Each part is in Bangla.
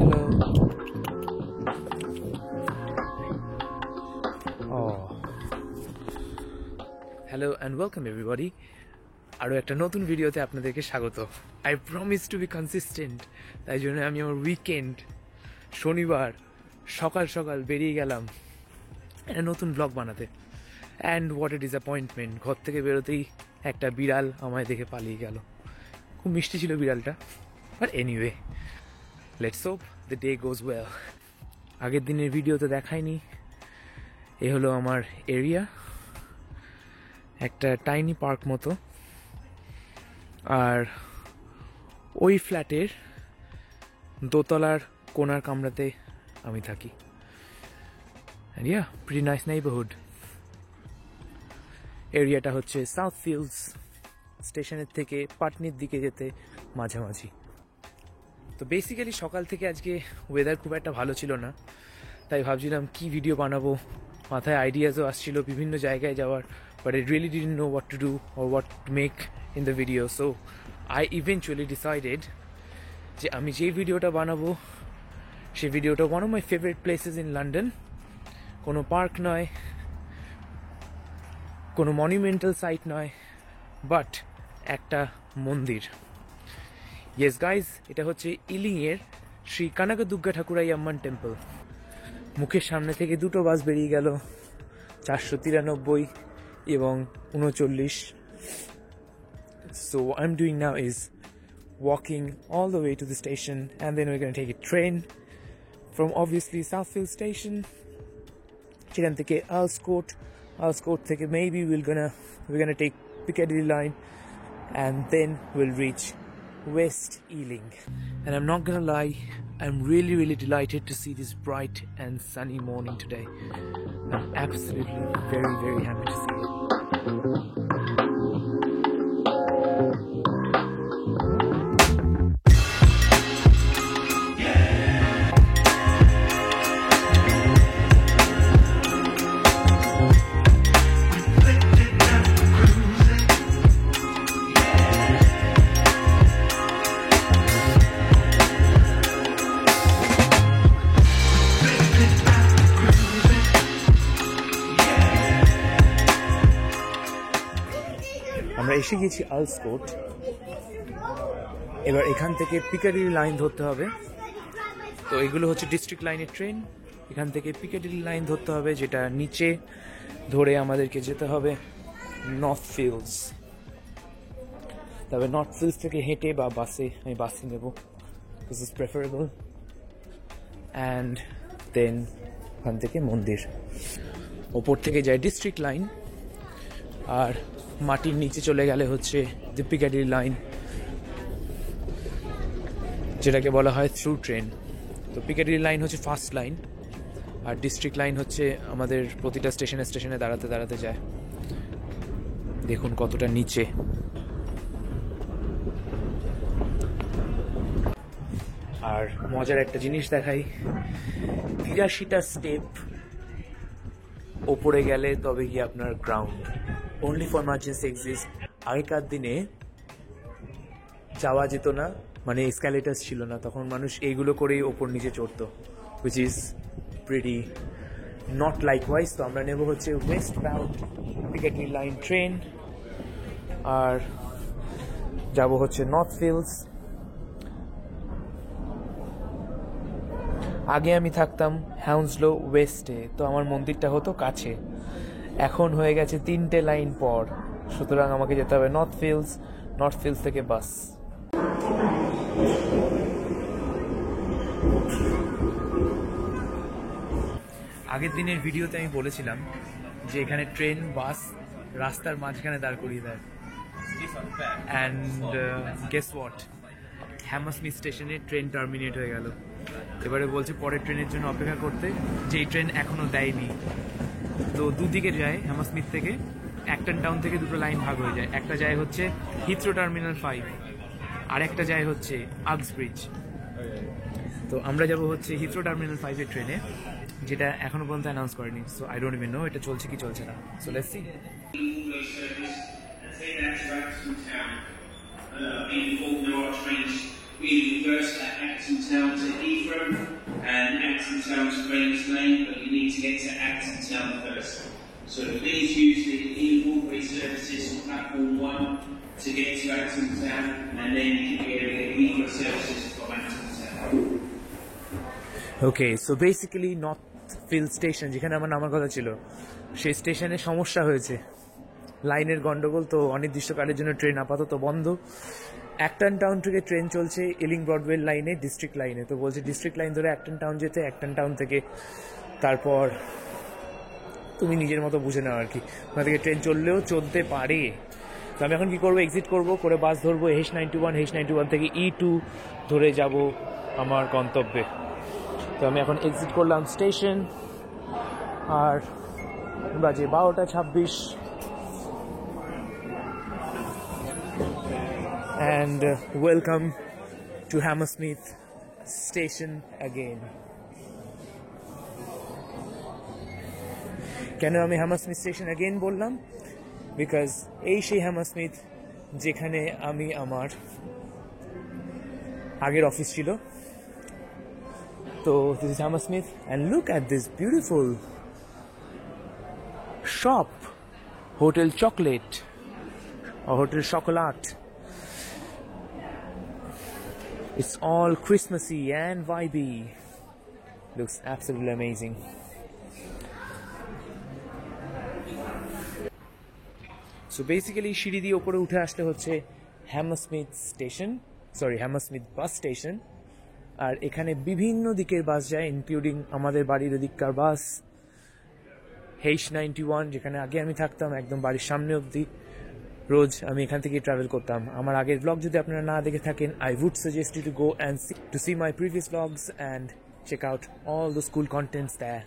hello. Oh. Hello and welcome everybody. আরো একটা নতুন ভিডিওতে আপনাদেরকে স্বাগত। I promise to be consistent. তাই জন্য আমি আমার উইকেন্ড শনিবার সকাল সকাল বেরিয়ে গেলাম একটা নতুন ব্লগ বানাতে। And what a disappointment! ঘর থেকে বেরোতেই একটা বিড়াল আমায় দেখে পালিয়ে গেল। খুব মিষ্টি ছিল বিড়ালটা। But anyway, let's hope the day goes well. আগের দিনের ভিডিওতে দেখাইনি, এ হলো আমার এরিয়া, একটা টাইনি পার্ক মতো। আর ওই ফ্ল্যাটের দোতলার কোনার কামরাতে আমি থাকি। And yeah, pretty nice neighborhood. এরিয়াটা হচ্ছে সাউথ ফিল্ডস স্টেশনের থেকে পাটনির দিকে যেতে মাঝামাঝি। তো বেসিক্যালি সকাল থেকে আজকে ওয়েদার খুব একটা ভালো ছিল না, তাই ভাবছিলাম কি ভিডিও বানাবো, মাথায় আইডিয়াসও আসছিল বিভিন্ন জায়গায় যাওয়ার, but I really didn't know what to do or what to make in the video. So I eventually decided যে আমি যে ভিডিওটা বানাবো সেই ভিডিওটা one of my favorite places in London, কোনো পার্ক নয়, কোনো মনুমেন্টাল সাইট নয়, বাট একটা মন্দির। ইয়েস গাইজ, এটা হচ্ছে ইলিংয়ের শ্রী কানাকদুর্গা ঠাকুরাই আম্মান টেম্পল। মুখের সামনে থেকে দুটো বাস বেরিয়ে গেল, 493 এবং 39। So what I'm doing now is walking all the way to the station, and then we're going to take a train from obviously Southfield Station, সেখান থেকে Earls Court থেকে maybe we're gonna take Piccadilly line, and then we'll reach West Ealing. And I'm not gonna lie, I'm really delighted to see this bright and sunny morning today. I'm absolutely very happy to see it. আমরা এসে গেছি আর্লস কোর্ট। এবার এখান থেকে পিকাডিলি লাইন ধরতে হবে। তো এগুলো হচ্ছে ডিস্ট্রিক্ট লাইনের ট্রেন। এখান থেকে পিকাডিলি লাইন ধরতে হবে, যেটা নিচে ধরে আমাদেরকে যেতে হবে নর্থ ফিল্ডস। তবে নর্থ ফিল্ডস থেকে হেঁটে বা বাসে, আমি বাসে নেব, this is preferable. And then ওখান থেকে মন্দির, ওপর থেকে যায় ডিস্ট্রিক্ট লাইন, আর মাটির নিচে চলে গেলে হচ্ছে দি পিকাডিলি লাইন, যেটাকে বলা হয় থ্রু ট্রেন। তো পিকাডিলি লাইন হচ্ছে ফার্স্ট লাইন, আর ডিস্ট্রিক্ট লাইন হচ্ছে আমাদের প্রতিটা স্টেশনে দাঁড়াতে যায়। দেখুন কতটা নিচে। আর মজার একটা জিনিস দেখাই, 83টা স্টেপ ওপরে গেলে তবে গিয়ে আপনার ground. only for emergency exist. আগেকার দিনে যাওয়া যেত না, মানে এসকালেটার্স ছিল না, তখন মানুষ এইগুলো করেই ওপর নিচে চড়তো, which is pretty not likewise. তো আমরা নেব হচ্ছে west bound Piccadilly line train, আর যাব হচ্ছে নর্থ ফিল্ডস। আগে আমি থাকতাম হাউন্সলো ওয়েস্টে, তো আমার মন্দিরটা হতো কাছে। এখন হয়ে গেছে 3টে লাইন পর, সুতরাং আমাকে যেতে হবে নর্থ ফিল্ডস থেকে বাস। আগের দিনের ভিডিওতে আমি বলেছিলাম যে এখানে ট্রেন বাস রাস্তার মাঝখানে দাঁড় করিয়ে দেয়। অ্যান্ড গেস হোয়াট, হ্যামারস্মিথ স্টেশনে ট্রেন টার্মিনেট হয়ে গেল। এবারে বলছে পরের ট্রেনের জন্য অপেক্ষা করতে, যেই ট্রেন এখনো দেয়নি। তো দুদিকে যায় হ্যামারস্মিথ থেকে, অ্যাক্টন টাউন থেকে দুটো লাইন ভাগ হয়ে যায়। একটা যায় হচ্ছে হিথ্রো টার্মিনাল 5, আর একটা যায় হচ্ছে আগসব্রিজ। তো আমরা যাব হচ্ছে হিথ্রো টার্মিনাল 5-এর ট্রেনে, যেটা এখনো পর্যন্ত অ্যানাউন্স করেনি। So I don't even know এটা চলছে কি চলছে না। So let's see. being informed there are trains being reversed at Acton Town to Heathrow and Acton Town to Reynolds Lane, but you need to get to Acton Town first. So please use the Ian Walkway services on platform 1 to get to Acton Town, and then you can get the Heathrow services from Acton Town. Okay, so basically Northfield station যেখানে আমার নামার কথা ছিল সেই স্টেশনে সমস্যা হয়েছে, লাইনের গন্ডগোল, তো অনির্দিষ্টকালের জন্য ট্রেন আপাতত বন্ধ। অ্যাক্টন টাউন থেকে ট্রেন চলছে এলিং ব্রডওয়ে লাইনে, ডিস্ট্রিক্ট লাইনে, তো বলছে ডিস্ট্রিক্ট লাইন ধরে অ্যাক্টন টাউন যেতে, অ্যাক্টন টাউন থেকে তারপর তুমি নিজের মতো বুঝে নাও আর কি, ওখান থেকে ট্রেন চললেও চলতে পারে। তো আমি এখন কী করবো, এক্সিট করবো, করে বাস ধরবো H91, H91 থেকে E2 ধরে যাব আমার গন্তব্যে। তো আমি এখন এক্সিট করলাম স্টেশন, আর বাজে 12:26, and welcome to Hammersmith station again. কেন আমি Hammersmith station again বললাম? বিকজ এই সেই Hammersmith যেখানে আমি আমার আগের অফিস ছিল। তো this is Hammersmith, and look at this beautiful shop, Hotel Chocolate or Hotel Chocolat. It's all Christmassy and vibey. Looks absolutely amazing. So basically সিঁড়ি দিয়ে উপরে উঠে আসলে হচ্ছে Hammersmith station, Hammersmith bus station. আর এখানে বিভিন্ন দিকের বাস যায়, ইনক্লুডিং আমাদের বাড়ির ওদিককার বাস H91, যেখানে আগে আমি থাকতাম একদম বাড়ির সামনে অবধি, রোজ আমি এখান থেকে ট্রাভেল করতাম। আমার আগের ব্লগ যদি আপনারা না দেখে থাকেন, I would suggest you to go and see my previous vlogs and check out all the school contents there.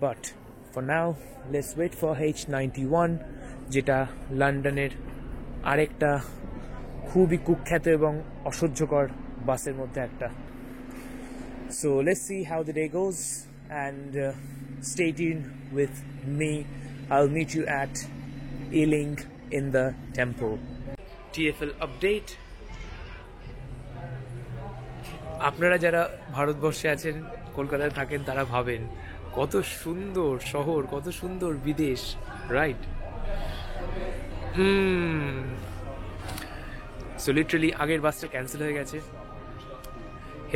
But for now, let's wait for H91, যেটা লন্ডনের আরেকটা খুবই কুখ্যাত এবং অসহ্যকর বাসের মধ্যে একটা। So let's see how the day goes, and stay tuned with me. I'll meet you at Ealing in the Temple. TFL update. আপনারা যারা ভারতবর্ষে আছেন, কলকাতায় থাকেন, তারা ভাবেন কত সুন্দর শহর, কত সুন্দর বিদেশ, রাইট? সো লিটারালি আগের বাসটা ক্যান্সেল হয়ে গেছে,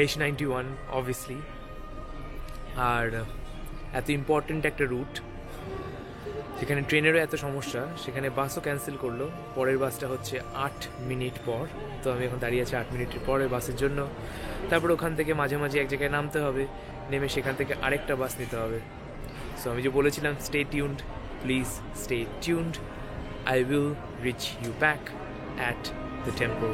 H91 অবভিয়াসলি। আর এত ইম্পর্টেন্ট একটা রুট, যেখানে ট্রেনেরও এত সমস্যা, সেখানে বাসও ক্যান্সেল করলো। পরের বাসটা হচ্ছে 8 মিনিট পর, তো আমি এখন দাঁড়িয়ে আছি 8 মিনিটের পরের বাসের জন্য। তারপর ওখান থেকে মাঝে মাঝে এক জায়গায় নামতে হবে, নেমে সেখান থেকে আরেকটা বাস নিতে হবে। সো আমি যে বলেছিলাম stay tuned, please stay tuned, I will reach you back at the temple.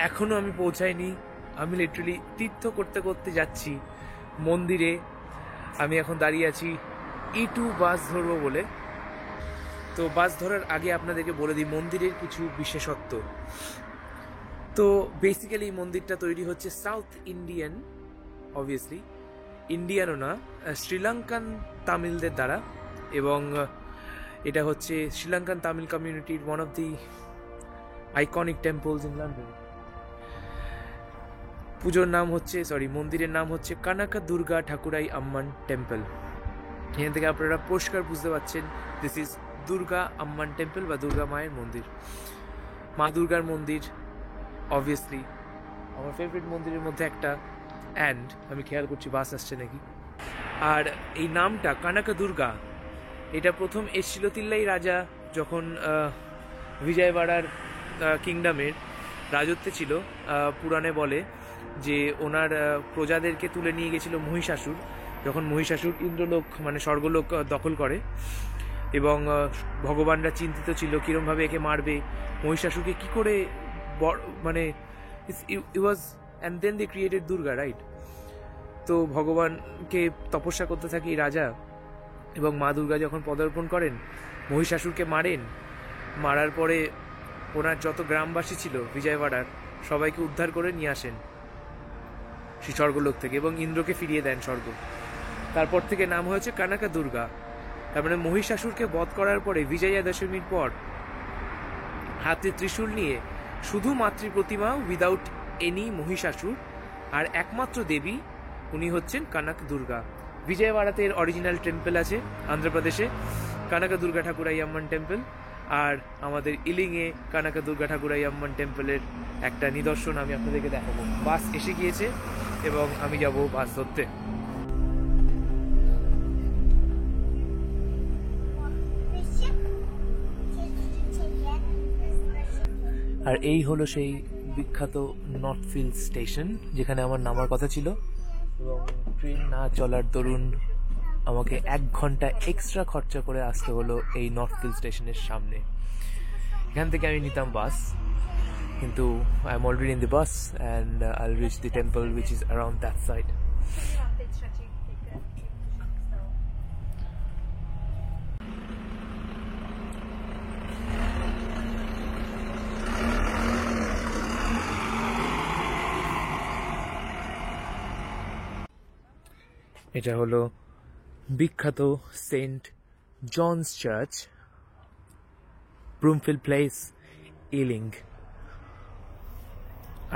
এখনো আমি পৌঁছাইনি, আমি লিটারালি তীর্থ করতে করতে যাচ্ছি মন্দিরে। আমি এখন দাঁড়িয়ে আছি E2 বাস ধরবো বলে। তো বাস ধরার আগে আপনাদেরকে বলে দিই মন্দিরের কিছু বিশেষত্ব। তো বেসিক্যালি এই মন্দিরটা তৈরি হচ্ছে সাউথ ইন্ডিয়ান, অবভিয়াসলি ইন্ডিয়ানও না, শ্রীলঙ্কান তামিলদের দ্বারা, এবং এটা হচ্ছে শ্রীলঙ্কান তামিল কমিউনিটির one of the iconic temples in London. মন্দিরের নাম হচ্ছে কানাকা দুর্গা ঠাকুরাই আম্মান টেম্পল। এখান থেকে আপনারা পরিষ্কার বুঝতে পারছেন this is Durga Amman temple বা দুর্গা মায়ের মন্দির, মা দুর্গার মন্দির, অবভিয়াসলি আমার ফেভারিট মন্দিরের মধ্যে একটা। অ্যান্ড আমি খেয়াল করছি বাস আসছে নাকি। আর এই নামটা কানাকা দুর্গা, এটা প্রথম এসেছিল তিল্লাই রাজা যখন বিজয়ওয়াড়ার কিংডমের রাজত্বে ছিল। পুরাণে বলে যে ওনার প্রজাদেরকে তুলে নিয়ে গেছিল মহিষাসুর, যখন মহিষাসুর ইন্দ্রলোক মানে স্বর্গলোক দখল করে, এবং ভগবানরা চিন্তিত ছিল কীরমভাবে একে মারবে, মহিষাসুরকে কী করে মানে it was, and then they created Durga, right? তো ভগবানকে তপস্যা করতে থাকে রাজা, এবং মা দুর্গা যখন পদার্পণ করেন, মহিষাসুরকে মারেন, মারার পরে ওনার যত গ্রামবাসী ছিল বিজয়ওয়াড়ার সবাইকে উদ্ধার করে নিয়ে আসেন। সেই স্বর্গলোক থেকে, এবং ইন্দ্রকে ফিরিয়ে দেন স্বর্গ। তারপর থেকে নাম হয়েছে কানাকা দুর্গা। তার মানে মহিষাসুরকে বধ করার পরে বিজয়া দশমীর পর হাতে ত্রিশূল নিয়ে শুধু মাতৃ প্রতিমা উইদাউট এনি মহিষাসুর, আর একমাত্র দেবী উনি হচ্ছেন কানাক দুর্গা। বিজয়ওয়াড়াতে এর অরিজিনাল টেম্পল আছে অন্ধ্রপ্রদেশে, কানাকা দুর্গা ঠাকুরাই আম্মান টেম্পল। আর আমাদের ইলিংয়ে কানাকা দুর্গা ঠাকুরাই আম্মান টেম্পলের একটা নিদর্শন আমি আপনাদেরকে দেখাবো। বাস এসে গিয়েছে এবং আমি যাব বাস ধরতে। আর এই হলো সেই বিখ্যাত নর্থফিল্ড স্টেশন যেখানে আমার নামার কথা ছিল, এবং ট্রেন না চলার দরুন আমাকে 1 ঘন্টা এক্সট্রা খরচা করে আসতে হলো এই নর্থফিল্ড স্টেশনের সামনে। এখান থেকে আমি নিতাম বাস, কিন্তু I am already in the bus and I will reach the temple which is around that side. এটা হলো বিখ্যাত Saint John's Church, Broomfield Place, Ealing.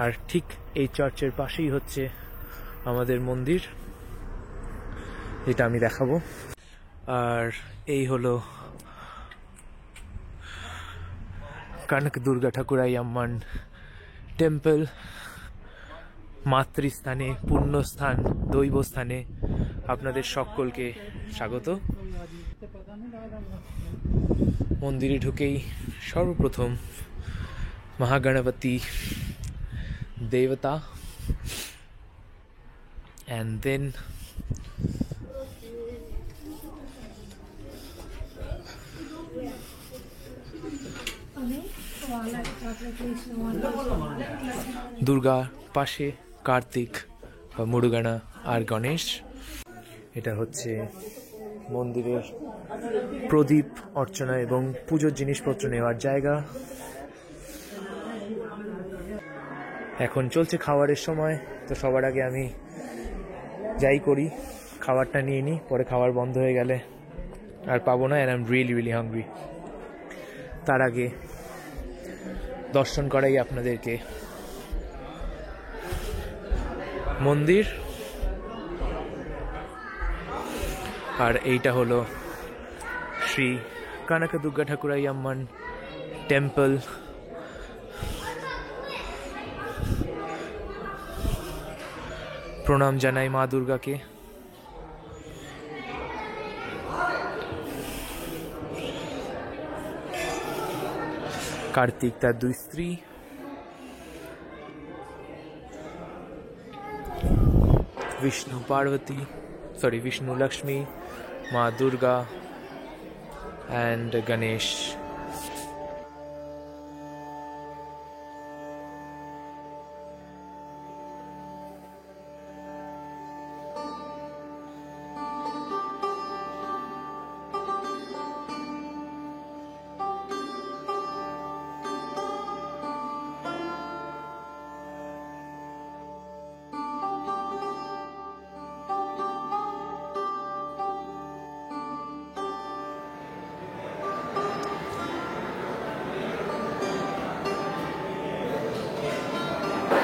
আর ঠিক এই চার্চের পাশেই হচ্ছে আমাদের মন্দির, যেটা আমি দেখাবো। আর এই হলো কানক দুর্গা ঠাকুরাই আম্মান টেম্পল, মাতৃস্থানে, পুণ্যস্থান, দৈব স্থানে আপনাদের সকলকে স্বাগত। মন্দিরে ঢুকেই সর্বপ্রথম মহাগণপতি দেবতা, and then দুর্গা পাশে কার্তিক বা মুরুগানা আর গণেশ। এটা হচ্ছে মন্দিরের প্রদীপ অর্চনা এবং পুজোর জিনিসপত্র নেওয়ার জায়গা। এখন চলছে খাবারের সময়, তো সবার আগে আমি যাই করি খাবারটা নিয়ে নিই, পরে খাবার বন্ধ হয়ে গেলে আর পাবো না, and I'm really really hungry। তার আগে দর্শন করাই আপনাদেরকে মন্দির। আর এইটা হলো শ্রী কানাকা দুর্গা ঠাকুরাই আম্মান টেম্পল। প্রণাম জানাই মা দুর্গাকে। কার্তিক তার 2 স্ত্রী, বিষ্ণু পার্বতী, বিষ্ণু লক্ষ্মী, মা দুর্গা and Ganesh।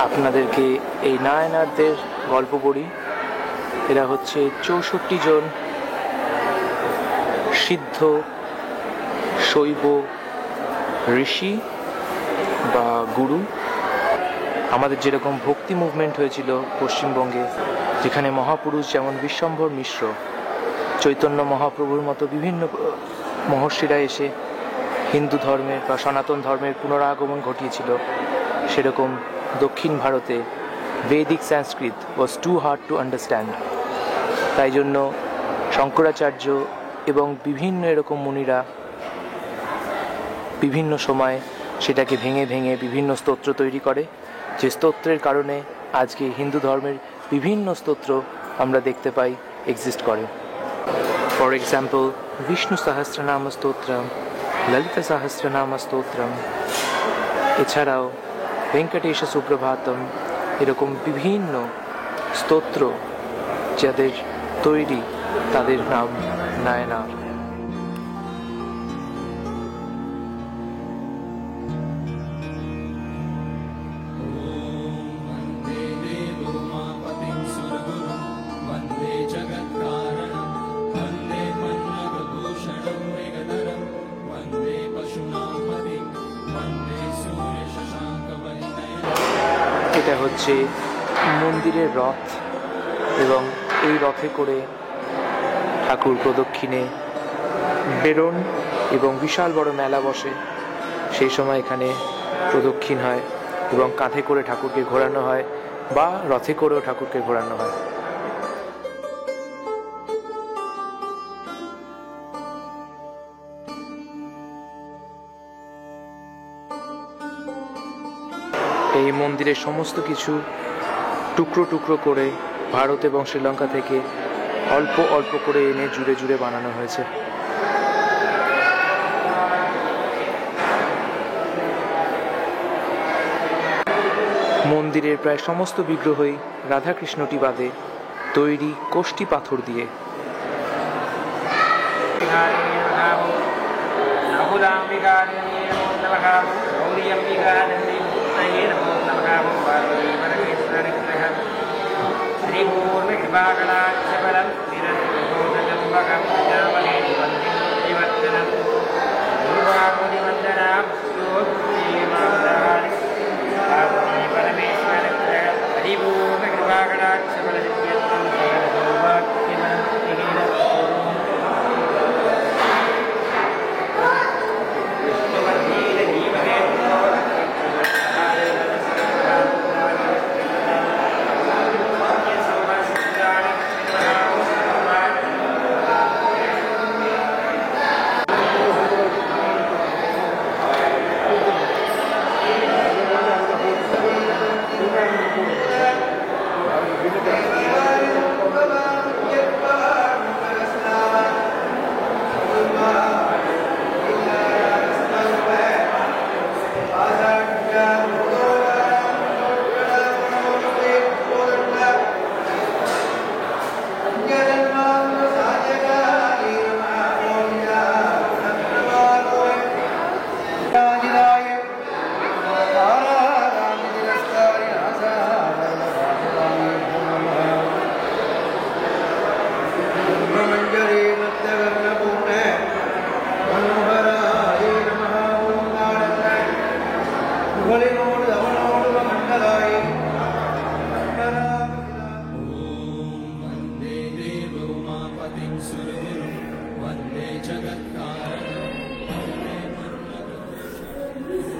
আপনাদেরকে এই নায়নারদের গল্প পড়ি। এরা হচ্ছে 64 জন সিদ্ধ শৈব ঋষি বা গুরু। আমাদের যেরকম ভক্তি মুভমেন্ট হয়েছিল পশ্চিমবঙ্গে, যেখানে মহাপুরুষ যেমন বিশ্বম্ভর মিশ্র, চৈতন্য মহাপ্রভুর মতো বিভিন্ন মহর্ষিরা এসে হিন্দু ধর্মের বা সনাতন ধর্মের পুনরাগমন ঘটিয়েছিল, সেরকম দক্ষিণ ভারতে বৈদিক সংস্কৃত ওয়াজ টু হার্ড টু আন্ডারস্ট্যান্ড। তাই জন্য শঙ্করাচার্য এবং বিভিন্ন এরকম মুনিরা বিভিন্ন সময় সেটাকে ভেঙে ভেঙে বিভিন্ন স্তোত্র তৈরি করে, যে স্তোত্রের কারণে আজকে হিন্দু ধর্মের বিভিন্ন স্তোত্র আমরা দেখতে পাই এক্সিস্ট করে। ফর এক্সাম্পল বিষ্ণু সহস্রনাম স্তোত্রম, ললিতা সহস্রনাম স্তোত্রম, এছাড়াও ভেঙ্কটেশ সুপ্রভাতম, এরকম বিভিন্ন স্তোত্র যাদের তৈরি তাদের নাম নায়নার। এটা হচ্ছে মন্দিরের রথ এবং এই রথে করে ঠাকুর প্রদক্ষিণে বেরোন এবং বিশাল বড় মেলা বসে, সেই সময় এখানে প্রদক্ষিণ হয় এবং কাঁধে করে ঠাকুরকে ঘোরানো হয় বা রথে করেও ঠাকুরকে ঘোরানো হয়। এই মন্দিরের সমস্ত কিছু টুকরো টুকরো করে ভারত এবং শ্রীলঙ্কা থেকে অল্প অল্প করে এনে জুড়ে জুড়ে বানানো হয়েছে। মন্দিরের প্রায় সমস্ত বিগ্রহই রাধাকৃষ্ণটি বাদে তৈরি কোষ্টি পাথর দিয়ে।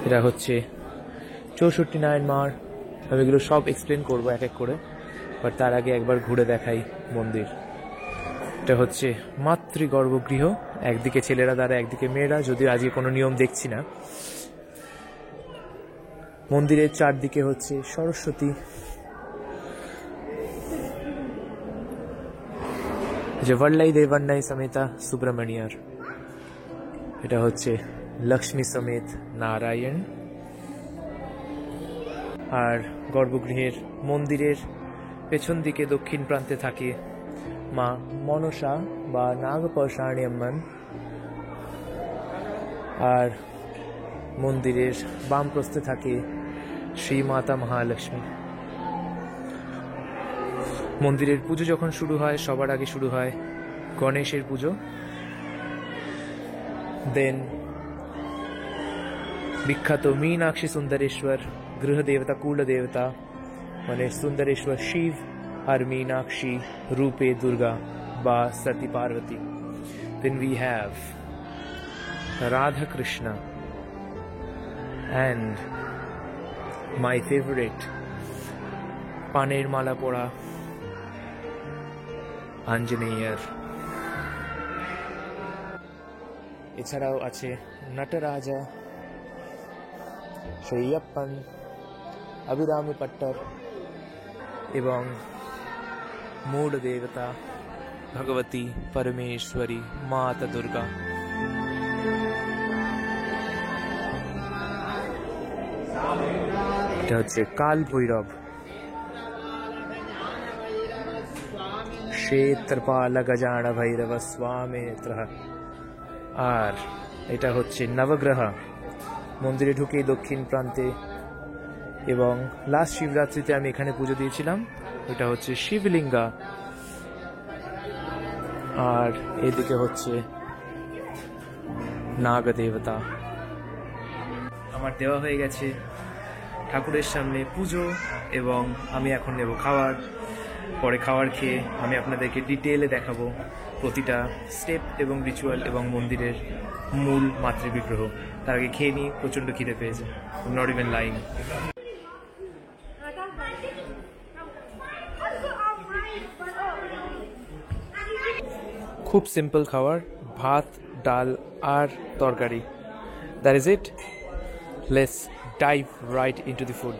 এটা হচ্ছে 64 নায়নমার। আমি এগুলো সব এক্সপ্লেন করবো এক এক করে, বাট তার আগে একবার ঘুরে দেখাই মন্দির। এটা হচ্ছে মাতৃ গর্ভগৃহ, একদিকে ছেলেরা দ্বারা একদিকে মেয়েরা, যদিও আজকে কোনো নিয়ম দেখছি না। মন্দিরের চারদিকে হচ্ছে সরস্বতী, যে वल्लई देवन्नई समेता सुब्रमण्यर। এটা হচ্ছে লক্ষ্মী সমেত নারায়ণ। আর গর্ভগৃহের মন্দিরের পেছন দিকে দক্ষিণ প্রান্তে থাকে মা মনসা বা নাগপর্ষাণী আম্মান, আর মন্দিরের বাম প্রস্থে থাকে শ্রী মাতা মহালক্ষ্মী। মন্দিরের পুজো যখন শুরু হয় সবার আগে শুরু হয় গণেশের পুজো, দেন বিখ্যাত মীনাক্ষী সুন্দরেশ্বর গৃহ দেবতা কুল দেবতা মানে সুন্দরেশ্বর শিব আর মীনাক্ষী রূপে দুর্গা বা সতী Parvati. Then we have Radha Krishna and my favorite পানের মালা পরা আঞ্জনেয়র। এছাড়াও আছে নটরাজা, শ্রীয়প্পন, অভিরামী পট্টর এবং মূল দেবতা ভগবতী পরমেশ্বরী মাতা দুর্গা। এটা হচ্ছে কাল ভৈরব। क्षेत्रपाल गजान भैरव स्वामित्र। আর এটা হচ্ছে নবগ্রহ। মন্দিরে ঢুকেই দক্ষিণ প্রান্তে, এবং লাস্ট শিবরাত্রিতে আমি এখানে পুজো দিয়েছিলাম। এটা হচ্ছে শিবলিঙ্গা। আর এদিকে হচ্ছে নাগ দেবতা। আমার দেওয়া হয়ে গেছে ঠাকুরের সামনে পুজো, এবং আমি এখন নেব খাবার। পরে খাবার খেয়ে আমি আপনাদেরকে ডিটেলে দেখাবো প্রতিটা স্টেপ এবং রিচুয়াল এবং মন্দিরের মূল মাতৃবিগ্রহ। তার আগে খেয়ে নিই, প্রচণ্ড খিদে পেয়েছে। Not even lying. খুব সিম্পল খাবার, ভাত, ডাল আর তরকারি। That is it. Let's dive right into the food.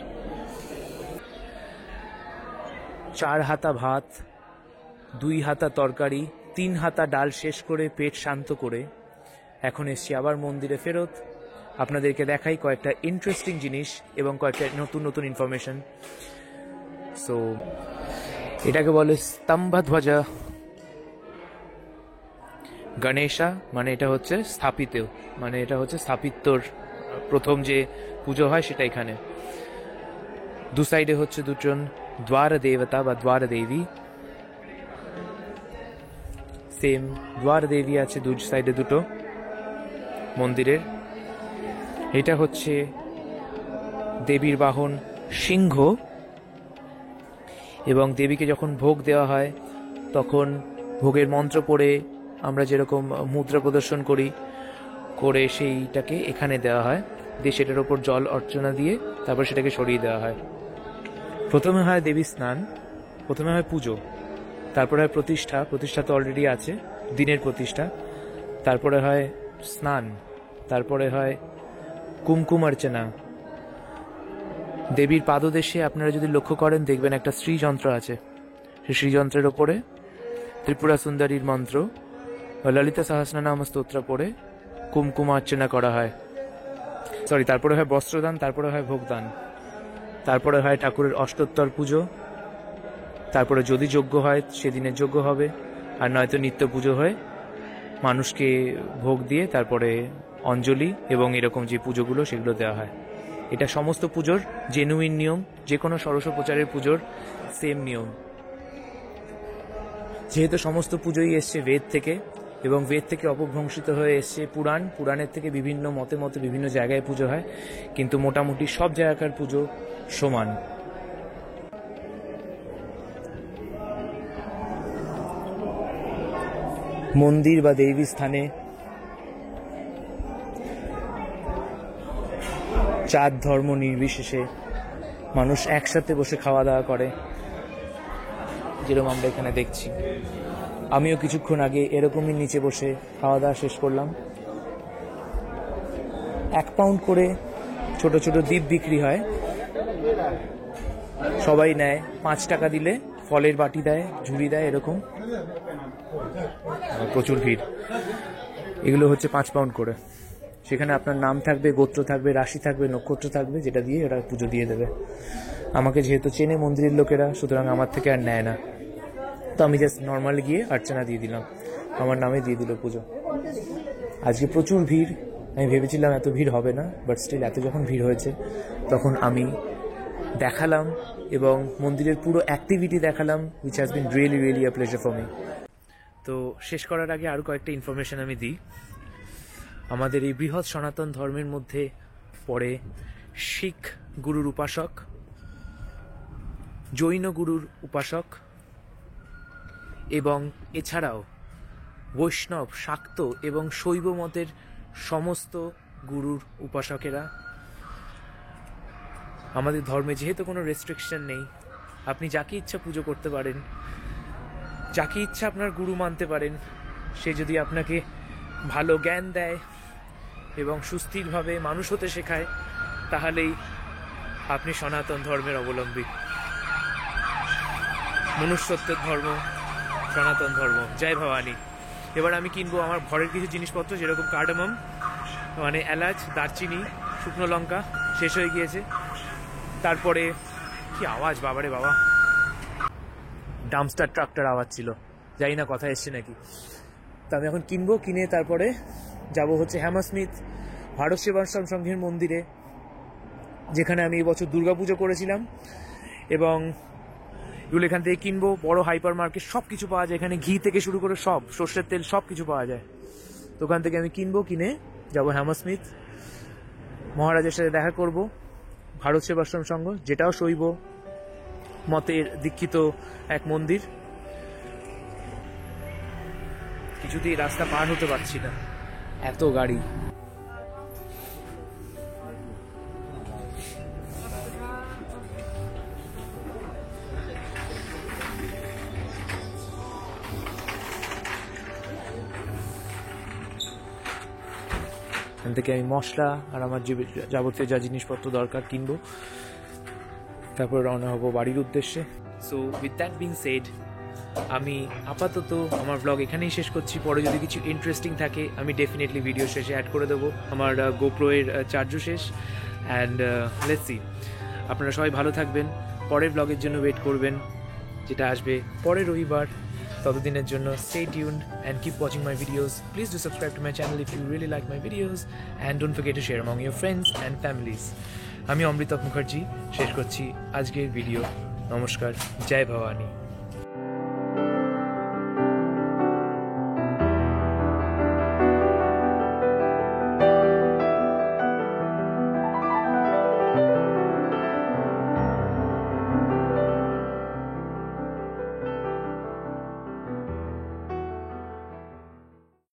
4 হাতা ভাত, 2 হাতা তরকারি, 3 হাতা ডাল শেষ করে পেট শান্ত করে এখন এসছি আবার মন্দিরে ফেরত। আপনাদেরকে দেখাই কয়েকটা ইন্টারেস্টিং জিনিস এবং কয়েকটা নতুন নতুন ইনফরমেশন। সো এটাকে বলে স্তম্ভধ্বজা গণেশা, মানে এটা হচ্ছে স্থাপিত, মানে এটা হচ্ছে স্থাপিত্যর প্রথম যে পুজো হয় সেটা এখানে। দু সাইডে হচ্ছে দুজন দ্বার দেবতা বা দ্বার দেবী। সেম দ্বার দেবী আছে দু সাইডে দুটো মন্দিরের। এটা হচ্ছে দেবীর বাহন সিংহ, এবং দেবীকে যখন ভোগ দেওয়া হয় তখন ভোগের মন্ত্র পড়ে আমরা যেরকম মুদ্রা প্রদর্শন করি, করে সেইটাকে এখানে দেওয়া হয়, দিয়ে সেটার ওপর জল অর্চনা দিয়ে তারপর সেটাকে সরিয়ে দেওয়া হয়। প্রথমে হয় দেবী স্নান, প্রথমে হয় পুজো, তারপরে হয় প্রতিষ্ঠা। প্রতিষ্ঠা তো অলরেডি আছে, দিনের প্রতিষ্ঠা। তারপরে হয় স্নান, তারপরে হয় কুমকুম অর্চনা। দেবীর পাদদেশে আপনারা যদি লক্ষ্য করেন দেখবেন একটা শ্রীযন্ত্র আছে। সেই শ্রীযন্ত্রের ওপরে ত্রিপুরা সুন্দরীর মন্ত্র ললিতা সহস্রনাম স্তোত্র পড়ে কুমকুম অর্চনা করা হয়। তারপরে হয় বস্ত্রদান, তারপরে হয় ভোগদান, তারপরে হয় ঠাকুরের অষ্টোত্তর পুজো, তারপরে যদি যজ্ঞ হয় সেদিনের যজ্ঞ হবে, আর নয়তো নিত্য পুজো হয় মানুষকে ভোগ দিয়ে তারপরে অঞ্জলি এবং এরকম যে পুজোগুলো সেগুলো দেওয়া হয়। এটা সমস্ত পুজোর জেনুইন নিয়ম, যে কোনো ষোড়শোপচারের পুজোর সেম নিয়ম। যেহেতু সমস্ত পুজোই এসছে বেদ থেকে, এবং বেদ থেকে অপভ্রংশিত হয়ে এসছে পুরাণ, পুরাণের থেকে বিভিন্ন মতে মতে বিভিন্ন জায়গায় পুজো হয়, কিন্তু মোটামুটি সব জায়গাকার পুজো সমান। মন্দির বা দেবী স্থানে জাত ধর্ম নির্বিশেষে মানুষ একসাথে বসে খাওয়া দাওয়া করে, যেরকম আমরা এখানে দেখছি। আমিও কিছুক্ষণ আগে এরকমই নিচে বসে খাওয়া দাওয়া শেষ করলাম। 1 পাউন্ড করে ছোট ছোট দ্বীপ বিক্রি হয়, সবাই নেয়। 5 টাকা দিলে ফলের বাটি দেয়, ঝুড়ি দেয়, এরকম। প্রচুর ভিড়। এগুলো হচ্ছে 5 পাউন্ড করে। সেখানে আপনার নাম থাকবে, গোত্র থাকবে, রাশি থাকবে, নক্ষত্র থাকবে, যেটা দিয়ে ওরা পুজো দিয়ে দেবে। আমাকে যেহেতু চেনে মন্দিরের লোকেরা, সুতরাং আমার থেকে আর নেয় না। তো আমি জাস্ট নর্মালি গিয়ে অর্চনা দিয়ে দিলাম, আমার নামে দিয়ে দিল পুজো। আজকে প্রচুর ভিড়। আমি ভেবেছিলাম এত ভিড় হবে না, বাট স্টিল এত যখন ভিড় হয়েছে তখন আমি দেখালাম এবং মন্দিরের পুরো অ্যাক্টিভিটি দেখালাম, which has been really really a pleasure for me. তো শেষ করার আগে আরও কয়েকটা ইনফরমেশন আমি দিই। আমাদের এই বৃহৎ সনাতন ধর্মের মধ্যে পড়ে শিখ গুরুর উপাসক, জৈন গুরুর উপাসক, এবং এছাড়াও বৈষ্ণব, শাক্ত এবং শৈব মতের সমস্ত গুরুর উপাসকেরা। আমাদের ধর্মে যেহেতু কোনো রেস্ট্রিকশন নেই, আপনি যাকে ইচ্ছা পুজো করতে পারেন, যাকে ইচ্ছা আপনার গুরু মানতে পারেন। সে যদি আপনাকে ভালো জ্ঞান দেয় এবং সুস্থিরভাবে মানুষ হতে শেখায়, তাহলেই আপনি সনাতন ধর্মের অবলম্বী। মনুষ্যত্বের ধর্ম সনাতন ধর্ম। জয় ভবানী। এবার আমি কিনবো আমার ঘরের কিছু জিনিসপত্র, যেরকম কার্ডামম মানে এলাচ, দারচিনি, শুকনো লঙ্কা শেষ হয়ে গিয়েছে। তারপরে কি আওয়াজ, বাবারে বাবা, ডাম্পস্টার ট্রাকটার আওয়াজ ছিল। জানি না কথা এসছে নাকি। তো আমি এখন কিনবো, কিনে তারপরে যাব হচ্ছে হ্যামারস্মিথ ভারত সেবাশ্রম সংঘের মন্দিরে, যেখানে আমি এবছর দুর্গাপুজো করেছিলাম। এবং এগুলো এখান থেকে কিনবো। বড় হাইপার মার্কেট, সব কিছু পাওয়া যায় এখানে, ঘি থেকে শুরু করে সব, সর্ষের তেল সব কিছু পাওয়া যায়। তো ওখান থেকে আমি কিনবো, কিনে যাবো হ্যামারস্মিথ, মহারাজের সাথে দেখা করব। ভারত সেবাশ্রম সংঘ, যেটাও শৈব মতের দীক্ষিত এক মন্দির। কিছুতেই রাস্তা পার হতে পারছি না, এত গাড়ি। এখান থেকে আমি মশলা আর আমার যাবতীয় যা জিনিসপত্র দরকার কিনবো, তারপর রওনা হবো বাড়ির উদ্দেশ্যে। So with that being shed, আমি আপাতত আমার ব্লগ এখানেই শেষ করছি। পরে যদি কিছু ইন্টারেস্টিং থাকে আমি ডেফিনেটলি ভিডিও শেষে অ্যাড করে দেবো। আমার গোপ্রো এর চার্জও শেষ। অ্যান্ড লেটস সি, আপনারা সবাই ভালো থাকবেন। পরের ব্লগের জন্য ওয়েট করবেন, যেটা আসবে পরের রবিবার। ততদিনের জন্য stay tuned and keep watching my videos. Please do subscribe to my channel if you really like my videos, and don't forget to share among your friends and families. আমি অমৃতক মুখার্জি শেষ করছি আজকের ভিডিও। নমস্কার, জয় ভবানী।